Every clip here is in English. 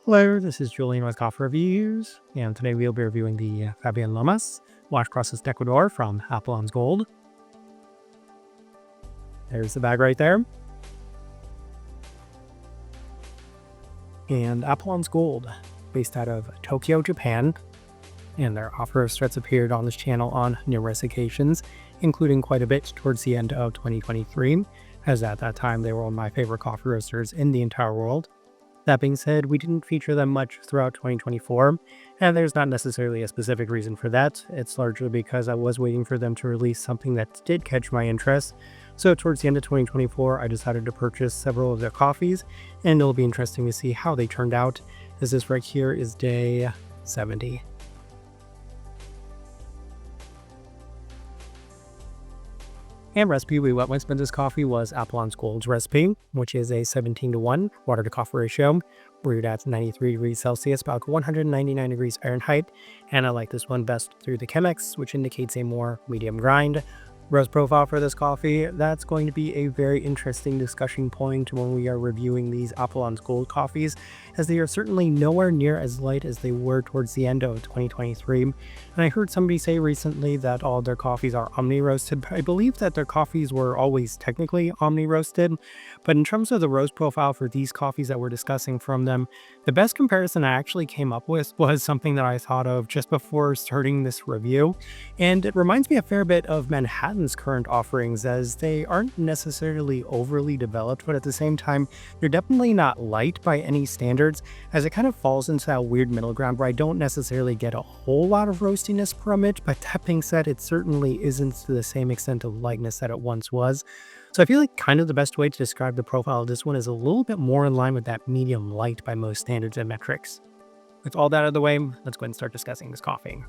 Hello, this is Julian with Coffee Reviews, and today we'll be reviewing the Fabian Lomas Wash Processed Ecuador from Apollon's Gold. There's the bag right there. And Apollon's Gold, based out of Tokyo, Japan, and their offer of threats appeared on this channel on numerous occasions, including quite a bit towards the end of 2023, as at that time they were one of my favorite coffee roasters in the entire world. That being said, we didn't feature them much throughout 2024, and there's not necessarily a specific reason for that. It's largely because I was waiting for them to release something that did catch my interest. So towards the end of 2024, I decided to purchase several of their coffees, and it'll be interesting to see how they turned out, as this right here is day 70. And recipe we went with this coffee was Apollon's Gold's recipe, which is a 17:1 water to coffee ratio, brewed at 93 degrees Celsius, about 199 degrees Fahrenheit. And I like this one best through the Chemex, which indicates a more medium grind. Roast profile for this coffee, that's going to be a very interesting discussion point when we are reviewing these Apollon's Gold coffees, as they are certainly nowhere near as light as they were towards the end of 2023. And I heard somebody say recently that all their coffees are omni-roasted. I believe that their coffees were always technically omni-roasted, but in terms of the roast profile for these coffees that we're discussing from them, the best comparison I actually came up with was something that I thought of just before starting this review, and it reminds me a fair bit of Manhattan's current offerings, as they aren't necessarily overly developed, but at the same time, they're definitely not light by any standards, as it kind of falls into that weird middle ground where I don't necessarily get a whole lot of roastiness from it, but that being said, it certainly isn't to the same extent of lightness that it once was. So I feel like kind of the best way to describe the profile of this one is a little bit more in line with that medium light by most standards and metrics. With all that out of the way, let's go ahead and start discussing this coffee.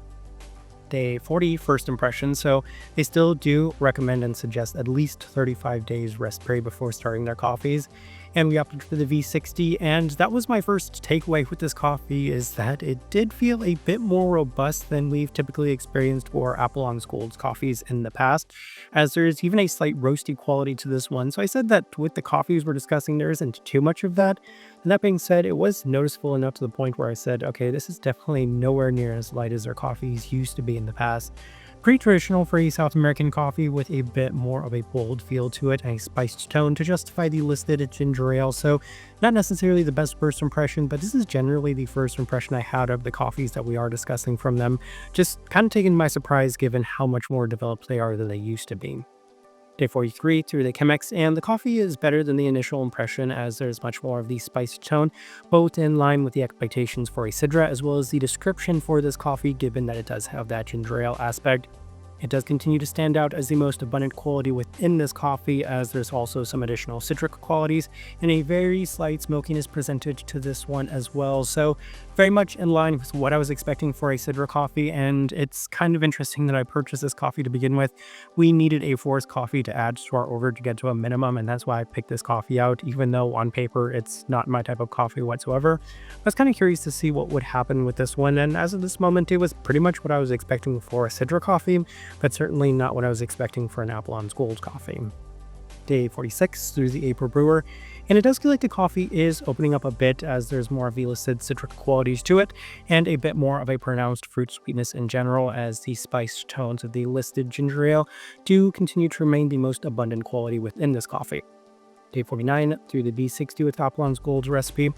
Day 40 first impression, so they still do recommend and suggest at least 35 days rest period before starting their coffees, and we opted for the V60, and that was my first takeaway with this coffee, is that it did feel a bit more robust than we've typically experienced for Apollon's Gold's coffees in the past, as there's even a slight roasty quality to this one. So I said that with the coffees we're discussing, there isn't too much of that. And that being said, it was noticeable enough to the point where I said, okay, this is definitely nowhere near as light as their coffees used to be in the past. Pretty traditional for a South American coffee, with a bit more of a bold feel to it and a spiced tone to justify the listed ginger ale. So not necessarily the best first impression, but this is generally the first impression I had of the coffees that we are discussing from them. Just kind of taken by surprise given how much more developed they are than they used to be. Day 43 through the Chemex, and the coffee is better than the initial impression, as there's much more of the spiced tone, both in line with the expectations for a Sidra, as well as the description for this coffee, given that it does have that ginger ale aspect. It does continue to stand out as the most abundant quality within this coffee, as there's also some additional citric qualities and a very slight smokiness presented to this one as well. So very much in line with what I was expecting for a Sidra coffee, and it's kind of interesting that I purchased this coffee to begin with. We needed a forced coffee to add to our order to get to a minimum, and that's why I picked this coffee out, even though on paper it's not my type of coffee whatsoever. I was kind of curious to see what would happen with this one, and as of this moment, it was pretty much what I was expecting for a Sidra coffee, but certainly not what I was expecting for an Apollon's Gold coffee. Day 46 through the April Brewer, and it does feel like the coffee is opening up a bit, as there's more of the listed citric qualities to it, and a bit more of a pronounced fruit sweetness in general, as the spiced tones of the listed ginger ale do continue to remain the most abundant quality within this coffee. Day 49 through the V60 with Apollon's Gold's recipe,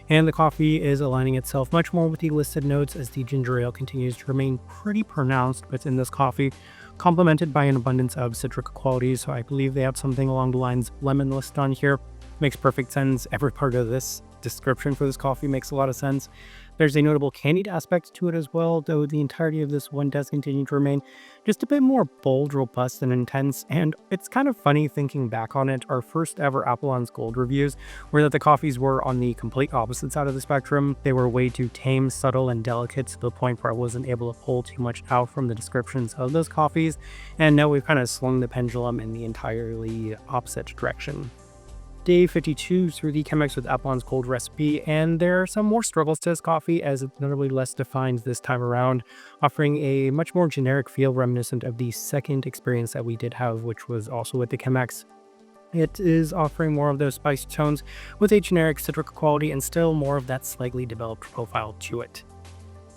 and the coffee is aligning itself much more with the listed notes, as the ginger ale continues to remain pretty pronounced within this coffee, complemented by an abundance of citric qualities. So I believe they have something along the lines of lemon listed on here. Makes perfect sense. Every part of this description for this coffee makes a lot of sense. There's a notable candied aspect to it as well, though the entirety of this one does continue to remain just a bit more bold, robust, and intense. And it's kind of funny thinking back on it. Our first ever Apollon's Gold reviews were that the coffees were on the complete opposite side of the spectrum. They were way too tame, subtle, and delicate, to the point where I wasn't able to pull too much out from the descriptions of those coffees. And now we've kind of swung the pendulum in the entirely opposite direction. Day 52 through the Chemex with Apollon's Gold recipe, and there are some more struggles to this coffee, as it's notably less defined this time around, offering a much more generic feel reminiscent of the second experience that we did have, which was also with the Chemex. It is offering more of those spiced tones with a generic citric quality and still more of that slightly developed profile to it.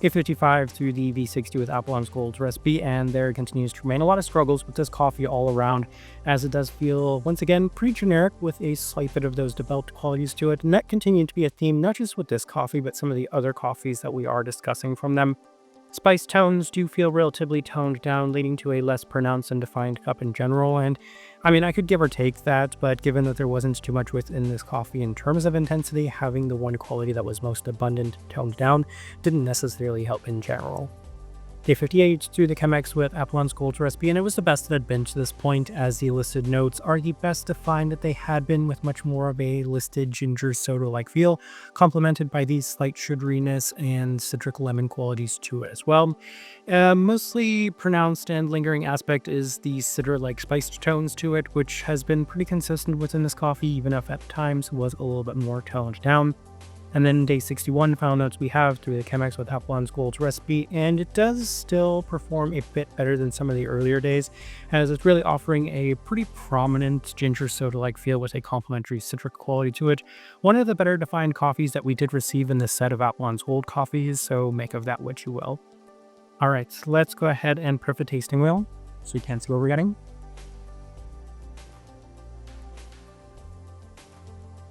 A55 through the V60 with Apollon's Gold's recipe, and there continues to remain a lot of struggles with this coffee all around, as it does feel, once again, pretty generic with a slight bit of those developed qualities to it, and that continued to be a theme not just with this coffee, but some of the other coffees that we are discussing from them. Spice tones do feel relatively toned down, leading to a less pronounced and defined cup in general, and I mean, I could give or take that, but given that there wasn't too much within this coffee in terms of intensity, having the one quality that was most abundant toned down didn't necessarily help in general. Day 58 through the Chemex with Apollon's Gold's recipe, and it was the best that had been to this point, as the listed notes are the best defined that they had been, with much more of a listed ginger soda-like feel, complemented by these slight sugariness and citric lemon qualities to it as well. Mostly pronounced and lingering aspect is the cider-like spiced tones to it, which has been pretty consistent within this coffee, even if at times was a little bit more toned down. And then day 61, final notes we have through the Chemex with Apollon's Gold's recipe, and it does still perform a bit better than some of the earlier days, as it's really offering a pretty prominent ginger soda-like feel with a complementary citric quality to it. One of the better defined coffees that we did receive in this set of Apollon's Gold coffees, so make of that what you will. Alright, so let's go ahead and prep the tasting wheel, so you can see what we're getting.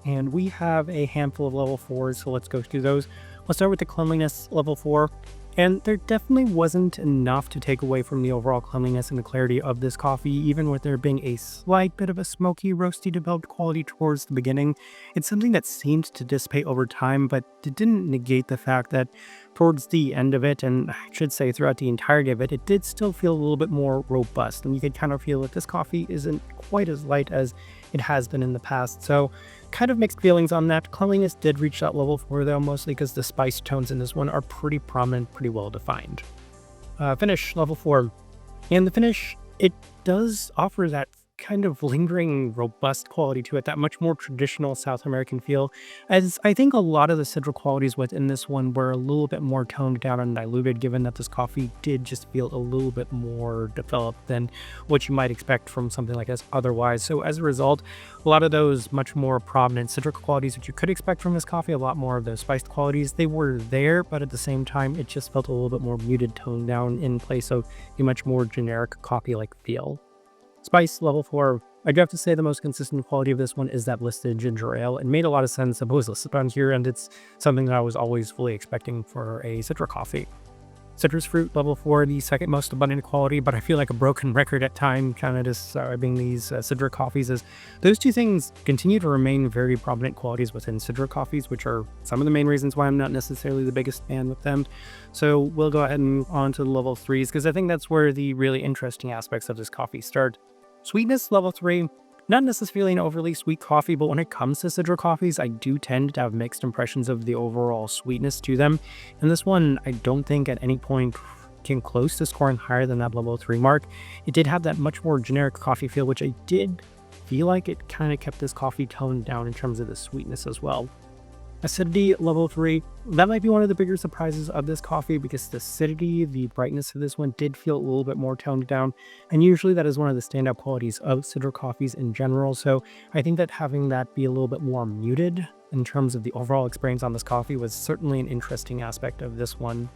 And we have a handful of level 4s, so let's go through those. We'll start with the cleanliness level 4, and there definitely wasn't enough to take away from the overall cleanliness and the clarity of this coffee, even with there being a slight bit of a smoky, roasty developed quality towards the beginning. It's something that seemed to dissipate over time, but it didn't negate the fact that towards the end of it, and I should say throughout the entirety of it, it did still feel a little bit more robust, and you could kind of feel that this coffee isn't quite as light as it has been in the past. So kind of mixed feelings on that. Cleanliness did reach that level 4 though, mostly because the spice tones in this one are pretty prominent, pretty well defined. Finish level 4. And the finish, it does offer that kind of lingering, robust quality to it, that much more traditional South American feel, as I think a lot of the citric qualities within this one were a little bit more toned down and diluted, given that this coffee did just feel a little bit more developed than what you might expect from something like this otherwise. So as a result, a lot of those much more prominent citric qualities that you could expect from this coffee, a lot more of those spiced qualities, they were there, but at the same time, it just felt a little bit more muted, toned down in place of a much more generic coffee-like feel. Spice level 4, I do have to say the most consistent quality of this one is that listed ginger ale. It made a lot of sense that it was listed on here, and it's something that I was always fully expecting for a citric coffee. Citrus fruit level 4, the second most abundant quality, but I feel like a broken record at time kind of describing these citric coffees, as those two things continue to remain very prominent qualities within citric coffees, which are some of the main reasons why I'm not necessarily the biggest fan with them. So we'll go ahead and move on to the level 3s, because I think that's where the really interesting aspects of this coffee start. Sweetness level 3, not necessarily an overly sweet coffee, but when it comes to citric coffees, I do tend to have mixed impressions of the overall sweetness to them. And this one, I don't think at any point came close to scoring higher than that level 3 mark. It did have that much more generic coffee feel, which I did feel like it kind of kept this coffee toned down in terms of the sweetness as well. Acidity level 3, that might be one of the bigger surprises of this coffee, because the acidity, the brightness of this one did feel a little bit more toned down, and usually that is one of the standout qualities of citric coffees in general. So I think that having that be a little bit more muted in terms of the overall experience on this coffee was certainly an interesting aspect of this one.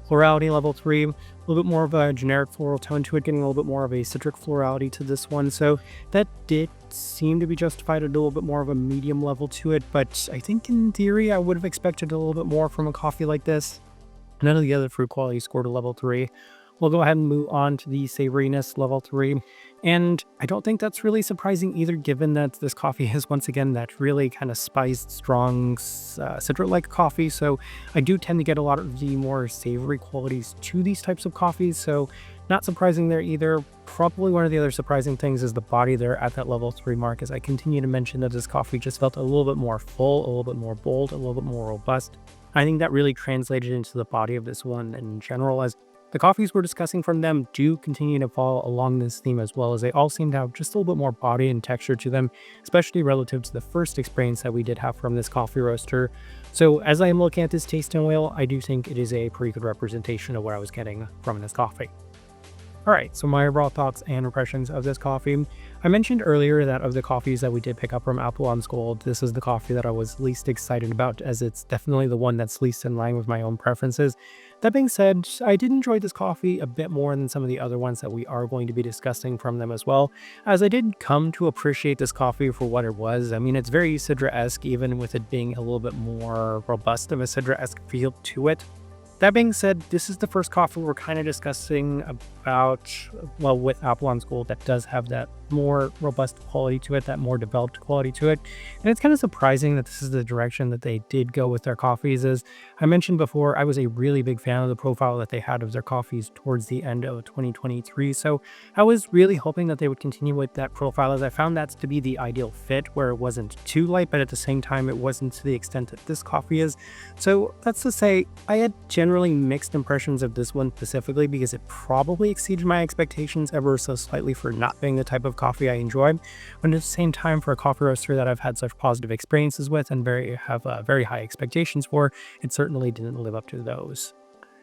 Florality level 3, a little bit more of a generic floral tone to it, getting a little bit more of a citric florality to this one. So that did seem to be justified at a little bit more of a medium level to it, but I think in theory I would have expected a little bit more from a coffee like this. None of the other fruit qualities scored a level 3. We'll go ahead and move on to the savoriness level 3. And I don't think that's really surprising either, given that this coffee is once again that really kind of spiced, strong, citric-like coffee. So I do tend to get a lot of the more savory qualities to these types of coffees. So not surprising there either. Probably one of the other surprising things is the body there at that level 3 mark, as I continue to mention that this coffee just felt a little bit more full, a little bit more bold, a little bit more robust. I think that really translated into the body of this one in general, as the coffees we're discussing from them do continue to fall along this theme, as well as they all seem to have just a little bit more body and texture to them, especially relative to the first experience that we did have from this coffee roaster. So as I am looking at this tasting wheel, I do think it is a pretty good representation of what I was getting from this coffee. All right, so my overall thoughts and impressions of this coffee. I mentioned earlier that of the coffees that we did pick up from Apollon's Gold, this is the coffee that I was least excited about, as it's definitely the one that's least in line with my own preferences. That being said, I did enjoy this coffee a bit more than some of the other ones that we are going to be discussing from them as well, as I did come to appreciate this coffee for what it was. I mean, it's very Sidra-esque, even with it being a little bit more robust of a Sidra-esque feel to it. That being said, this is the first coffee we're kind of discussing about, well, with Apollon's Gold that does have that more robust quality to it, that more developed quality to it. And it's kind of surprising that this is the direction that they did go with their coffees. As I mentioned before, I was a really big fan of the profile that they had of their coffees towards the end of 2023. So I was really hoping that they would continue with that profile, as I found that to be the ideal fit, where it wasn't too light, but at the same time, it wasn't to the extent that this coffee is. So that's to say, I had generally mixed impressions of this one specifically because it probably exceeded my expectations ever so slightly for not being the type of coffee I enjoy, but at the same time, for a coffee roaster that I've had such positive experiences with and have very high expectations for, it certainly didn't live up to those.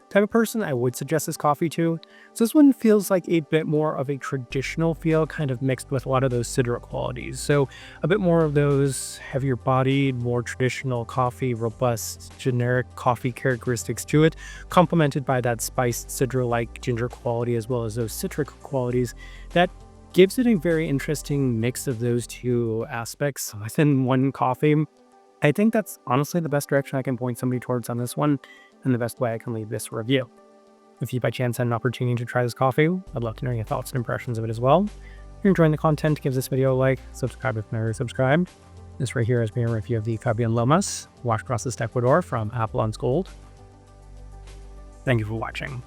Type of person I would suggest this coffee to. So this one feels like a bit more of a traditional feel, kind of mixed with a lot of those Sidra qualities. So a bit more of those heavier bodied, more traditional coffee, robust, generic coffee characteristics to it, complemented by that spiced Sidra-like ginger quality, as well as those citric qualities that gives it a very interesting mix of those two aspects within one coffee. I think that's honestly the best direction I can point somebody towards on this one, and the best way I can leave this review. If you by chance had an opportunity to try this coffee, I'd love to know your thoughts and impressions of it as well. If you're enjoying the content, give this video a like, subscribe if not already subscribed. This right here has been a review of the Fabian Lomas, washed processed Ecuador from Apollon's Gold. Thank you for watching.